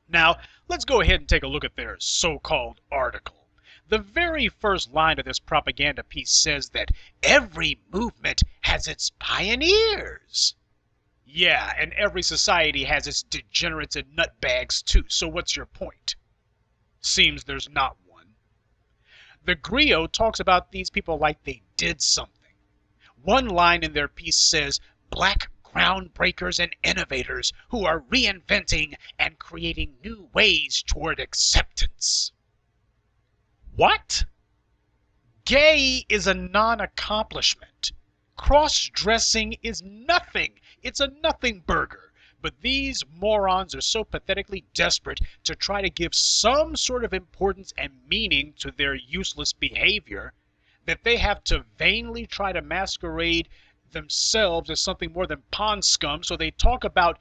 Now, let's go ahead and take a look at their so-called article. The very first line of this propaganda piece says that every movement has its pioneers. Yeah, and every society has its degenerates and nutbags too, so what's your point? Seems there's not one. TheGrio talks about these people like they did something. One line in their piece says, "Black groundbreakers and innovators who are reinventing and creating new ways toward acceptance." What? Gay is a non-accomplishment. Cross-dressing is nothing. It's a nothing burger. But these morons are so pathetically desperate to try to give some sort of importance and meaning to their useless behavior that they have to vainly try to masquerade themselves as something more than pond scum, so they talk about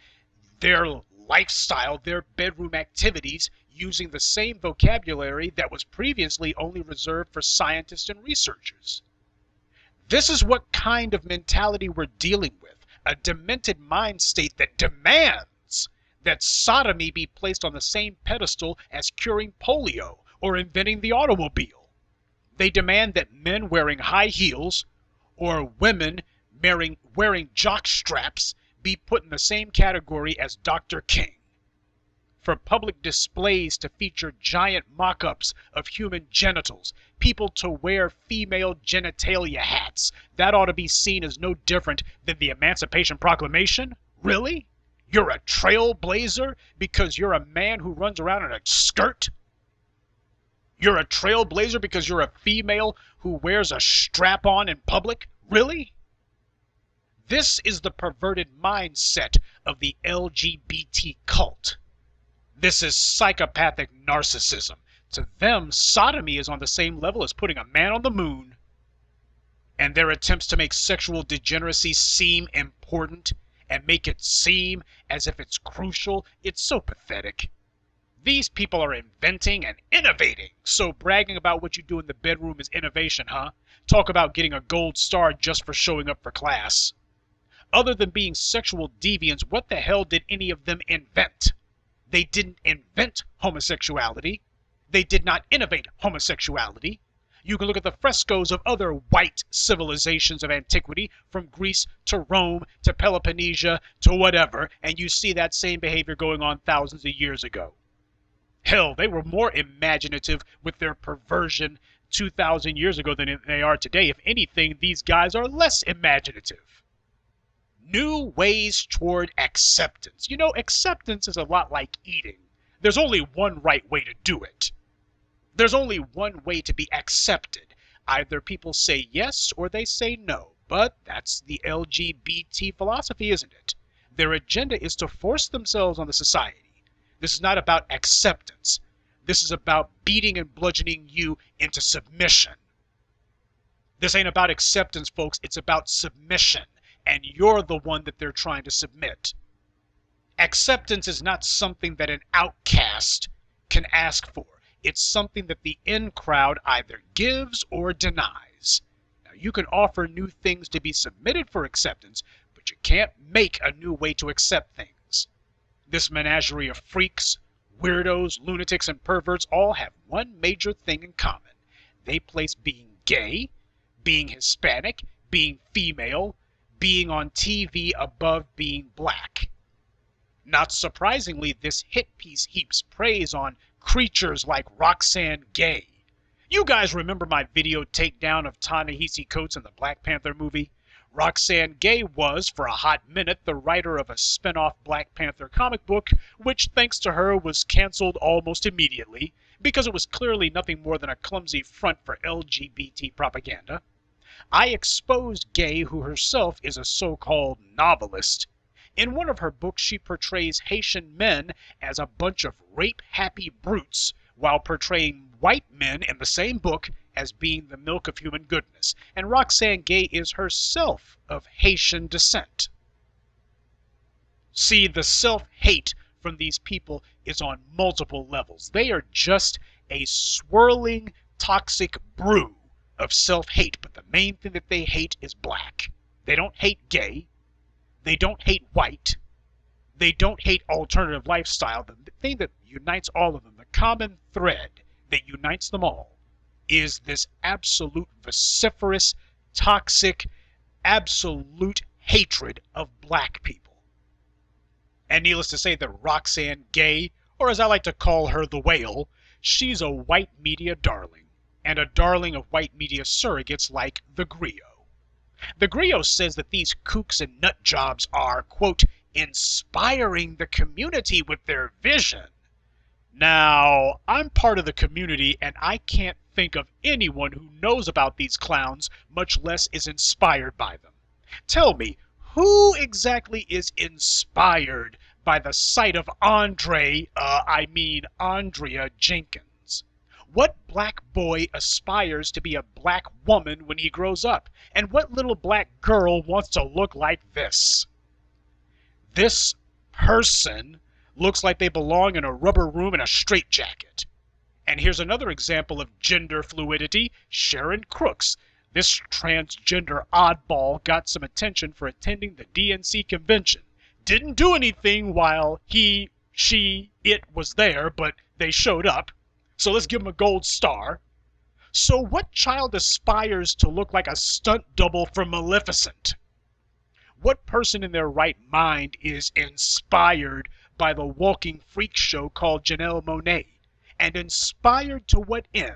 their lifestyle, their bedroom activities, using the same vocabulary that was previously only reserved for scientists and researchers. This is what kind of mentality we're dealing with, a demented mind state that demands that sodomy be placed on the same pedestal as curing polio or inventing the automobile. They demand that men wearing high heels or women wearing jock straps be put in the same category as Dr. King. For public displays to feature giant mock-ups of human genitals, people to wear female genitalia hats, that ought to be seen as no different than the Emancipation Proclamation? Really? You're a trailblazer because you're a man who runs around in a skirt? You're a trailblazer because you're a female who wears a strap-on in public? Really? This is the perverted mindset of the LGBT cult. This is psychopathic narcissism. To them, sodomy is on the same level as putting a man on the moon. And their attempts to make sexual degeneracy seem important and make it seem as if it's crucial, it's so pathetic. These people are inventing and innovating, so bragging about what you do in the bedroom is innovation, huh? Talk about getting a gold star just for showing up for class. Other than being sexual deviants, what the hell did any of them invent? They didn't invent homosexuality. They did not innovate homosexuality. You can look at the frescoes of other white civilizations of antiquity, from Greece to Rome to Peloponnesia to whatever, and you see that same behavior going on thousands of years ago. Hell, they were more imaginative with their perversion 2,000 years ago than they are today. If anything, these guys are less imaginative. New ways toward acceptance. You know, acceptance is a lot like eating. There's only one right way to do it. There's only one way to be accepted. Either people say yes or they say no. But that's the LGBT philosophy, isn't it? Their agenda is to force themselves on the society. This is not about acceptance. This is about beating and bludgeoning you into submission. This ain't about acceptance, folks. It's about submission. And you're the one that they're trying to submit. Acceptance is not something that an outcast can ask for. It's something that the in crowd either gives or denies. Now, you can offer new things to be submitted for acceptance, but you can't make a new way to accept things. This menagerie of freaks, weirdos, lunatics, and perverts all have one major thing in common. They place being gay, being Hispanic, being female, being on TV above being black. Not surprisingly, this hit piece heaps praise on creatures like Roxane Gay. You guys remember my video takedown of Ta-Nehisi Coates in the Black Panther movie? Roxane Gay was, for a hot minute, the writer of a spin-off Black Panther comic book, which, thanks to her, was canceled almost immediately, because it was clearly nothing more than a clumsy front for LGBT propaganda. I exposed Gay, who herself is a so-called novelist. In one of her books, she portrays Haitian men as a bunch of rape-happy brutes, while portraying white men in the same book as being the milk of human goodness. And Roxane Gay is herself of Haitian descent. See, the self-hate from these people is on multiple levels. They are just a swirling, toxic brew of self-hate, but the main thing that they hate is black. They don't hate gay. They don't hate white. They don't hate alternative lifestyle. The thing that unites all of them, the common thread that unites them all, is this absolute vociferous, toxic, absolute hatred of black people. And needless to say that Roxanne Gay, or as I like to call her, the Whale, she's a white media darling, and a darling of white media surrogates like TheGrio. TheGrio says that these kooks and nut jobs are, quote, inspiring the community with their vision. Now, I'm part of the community, and I can't think of anyone who knows about these clowns, much less is inspired by them. Tell me, who exactly is inspired by the sight of Andrea Jenkins? What black boy aspires to be a black woman when he grows up? And what little black girl wants to look like this? This person looks like they belong in a rubber room in a straitjacket. And here's another example of gender fluidity, Sharon Crooks. This transgender oddball got some attention for attending the DNC convention. Didn't do anything while he, she, it was there, but they showed up. So let's give them a gold star. So what child aspires to look like a stunt double for Maleficent? What person in their right mind is inspired by the walking freak show called Janelle Monáe? And inspired to what end?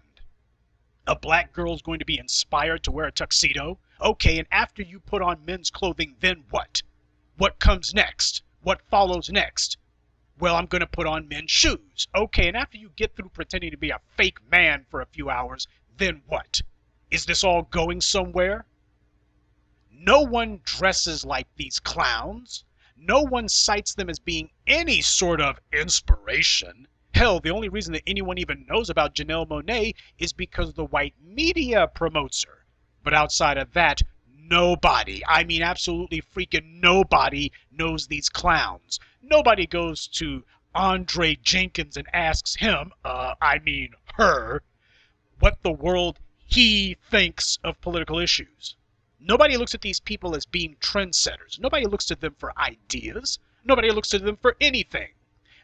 A black girl's going to be inspired to wear a tuxedo? Okay, and after you put on men's clothing, then what? What comes next? What follows next? Well, I'm going to put on men's shoes. Okay, and after you get through pretending to be a fake man for a few hours, then what? Is this all going somewhere? No one dresses like these clowns. No one cites them as being any sort of inspiration. Hell, the only reason that anyone even knows about Janelle Monáe is because the white media promotes her. But outside of that, nobody, I mean absolutely freaking nobody, knows these clowns. Nobody goes to Andre Jenkins and asks him, her, what the world he thinks of political issues. Nobody looks at these people as being trendsetters. Nobody looks to them for ideas. Nobody looks to them for anything.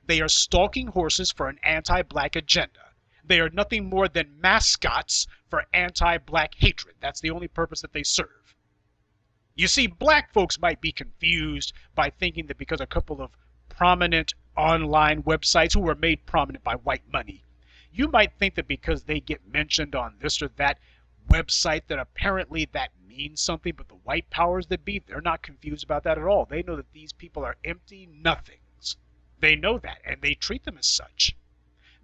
They are stalking horses for an anti-black agenda. They are nothing more than mascots for anti-black hatred. That's the only purpose that they serve. You see, black folks might be confused by thinking that because a couple of prominent online websites who were made prominent by white money, you might think that because they get mentioned on this or that website that apparently that means something, but the white powers that be, they're not confused about that at all. They know that these people are empty nothings. They know that, and they treat them as such.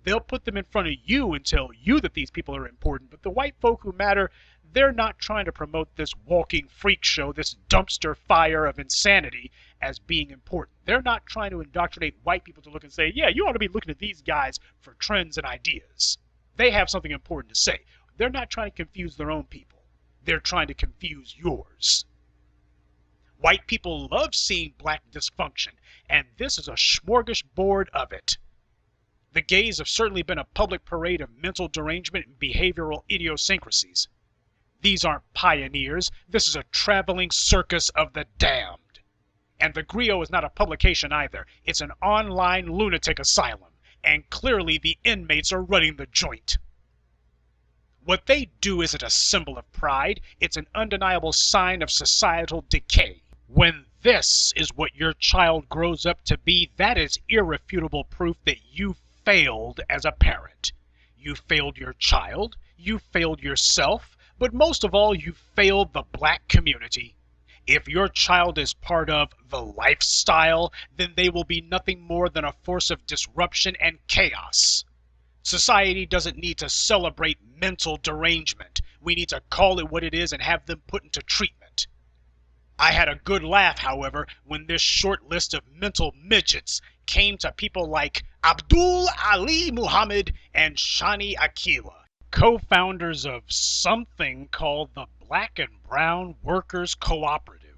They'll put them in front of you and tell you that these people are important, but the white folk who matter, they're not trying to promote this walking freak show, this dumpster fire of insanity as being important. They're not trying to indoctrinate white people to look and say, yeah, you ought to be looking at these guys for trends and ideas. They have something important to say. They're not trying to confuse their own people. They're trying to confuse yours. White people love seeing black dysfunction, and this is a smorgasbord of it. The gays have certainly been a public parade of mental derangement and behavioral idiosyncrasies. These aren't pioneers. This is a traveling circus of the damned. And TheGrio is not a publication either. It's an online lunatic asylum, and clearly the inmates are running the joint. What they do isn't a symbol of pride. It's an undeniable sign of societal decay. When this is what your child grows up to be, that is irrefutable proof that you failed as a parent. You failed your child, you failed yourself, but most of all, you failed the black community. If your child is part of the lifestyle, then they will be nothing more than a force of disruption and chaos. Society doesn't need to celebrate mental derangement. We need to call it what it is and have them put into treatment. I had a good laugh, however, when this short list of mental midgets came to people like Abdul Ali Muhammad and Shani Akila, co-founders of something called the Black and Brown Workers Cooperative.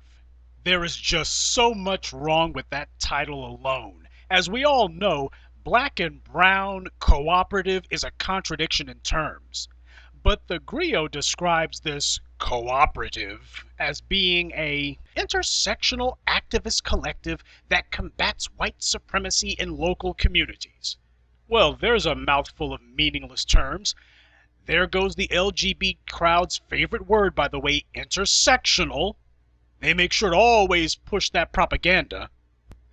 There is just so much wrong with that title alone. As we all know, Black and Brown Cooperative is a contradiction in terms. But TheGrio describes this cooperative as being a intersectional activist collective that combats white supremacy in local communities. Well, there's a mouthful of meaningless terms. There goes the LGBT crowd's favorite word, by the way, intersectional. They make sure to always push that propaganda.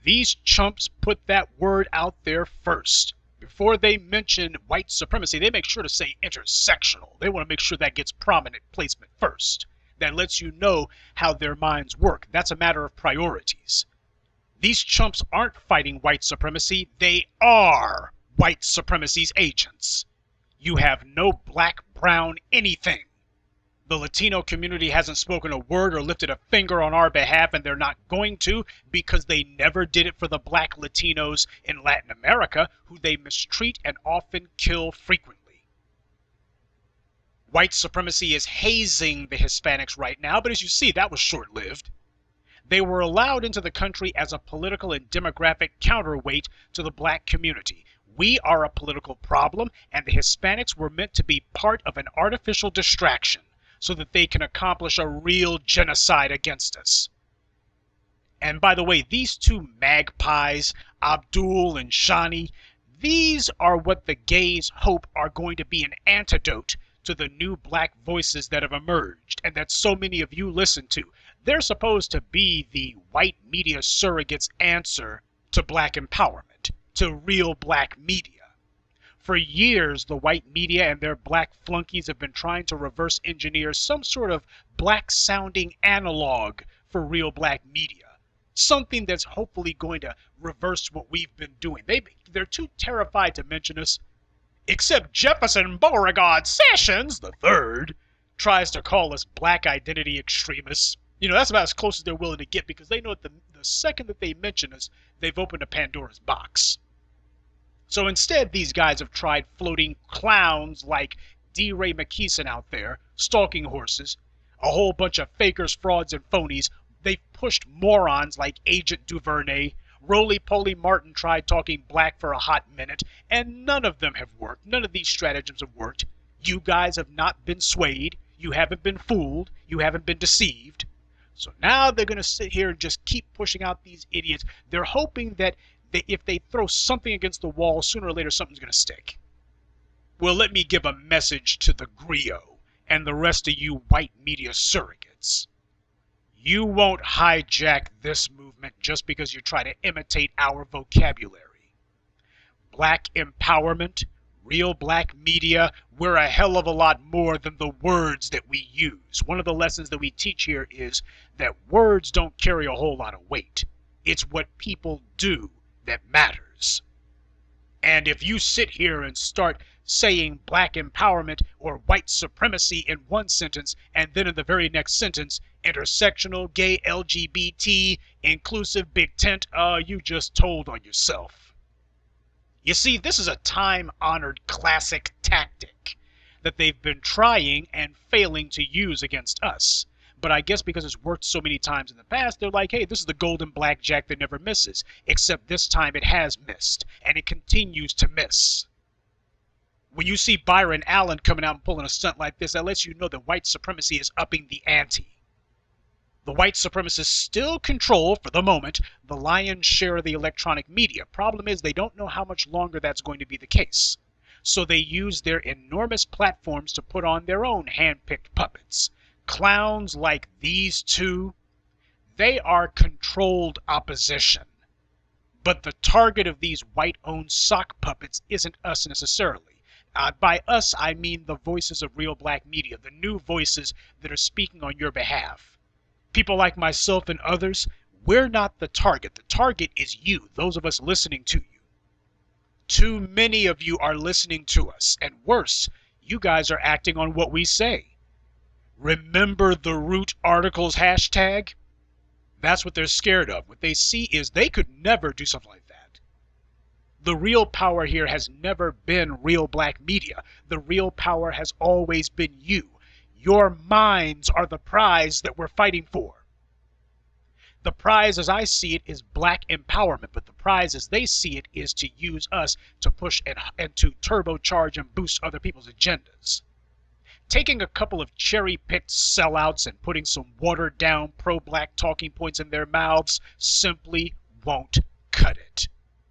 These chumps put that word out there first. Before they mention white supremacy, they make sure to say intersectional. They want to make sure that gets prominent placement first. That lets you know how their minds work. That's a matter of priorities. These chumps aren't fighting white supremacy. They are white supremacy's agents. You have no black, brown, anything. The Latino community hasn't spoken a word or lifted a finger on our behalf, and they're not going to, because they never did it for the black Latinos in Latin America, who they mistreat and often kill frequently. White supremacy is hazing the Hispanics right now, but as you see, that was short-lived. They were allowed into the country as a political and demographic counterweight to the black community. We are a political problem, and the Hispanics were meant to be part of an artificial distraction, so that they can accomplish a real genocide against us. And by the way, these two magpies, Abdul and Shani, these are what the gays hope are going to be an antidote to the new black voices that have emerged and that so many of you listen to. They're supposed to be the white media surrogates' answer to black empowerment, to real black media. For years, the white media and their black flunkies have been trying to reverse engineer some sort of black-sounding analog for real black media. Something that's hopefully going to reverse what we've been doing. They're too terrified to mention us. Except Jefferson Beauregard Sessions, the third, tries to call us black identity extremists. You know, that's about as close as they're willing to get, because they know that the second that they mention us, they've opened a Pandora's box. So instead, these guys have tried floating clowns like D. Ray McKeeson out there, stalking horses, a whole bunch of fakers, frauds, and phonies. They've pushed morons like Agent Duvernay. Roly-Poly Martin tried talking black for a hot minute, and none of them have worked. None of these stratagems have worked. You guys have not been swayed. You haven't been fooled. You haven't been deceived. So now they're going to sit here and just keep pushing out these idiots. They're hoping that if they throw something against the wall, sooner or later something's going to stick. Well, let me give a message to TheGrio and the rest of you white media surrogates. You won't hijack this movement just because you try to imitate our vocabulary. Black empowerment, real black media, we're a hell of a lot more than the words that we use. One of the lessons that we teach here is that words don't carry a whole lot of weight. It's what people do that matters. And if you sit here and start saying black empowerment or white supremacy in one sentence, and then in the very next sentence, intersectional, gay, LGBT, inclusive, big tent, you just told on yourself. You see, this is a time-honored classic tactic that they've been trying and failing to use against us. But I guess because it's worked so many times in the past, they're like, hey, this is the golden blackjack that never misses. Except this time it has missed, and it continues to miss. When you see Byron Allen coming out and pulling a stunt like this, that lets you know that white supremacy is upping the ante. The white supremacists still control, for the moment, the lion's share of the electronic media. Problem is, they don't know how much longer that's going to be the case. So they use their enormous platforms to put on their own hand-picked puppets. Clowns like these two, they are controlled opposition. But the target of these white-owned sock puppets isn't us necessarily. By us, I mean the voices of real black media, the new voices that are speaking on your behalf. People like myself and others, we're not the target. The target is you, those of us listening to you. Too many of you are listening to us, and worse, you guys are acting on what we say. Remember the root articles hashtag? That's what they're scared of. What they see is they could never do something like that. The real power here has never been real black media. The real power has always been you. Your minds are the prize that we're fighting for. The prize, as I see it, is black empowerment, but the prize, as they see it, is to use us to push and to turbocharge and boost other people's agendas. Taking a couple of cherry-picked sellouts and putting some watered-down pro-black talking points in their mouths simply won't cut it.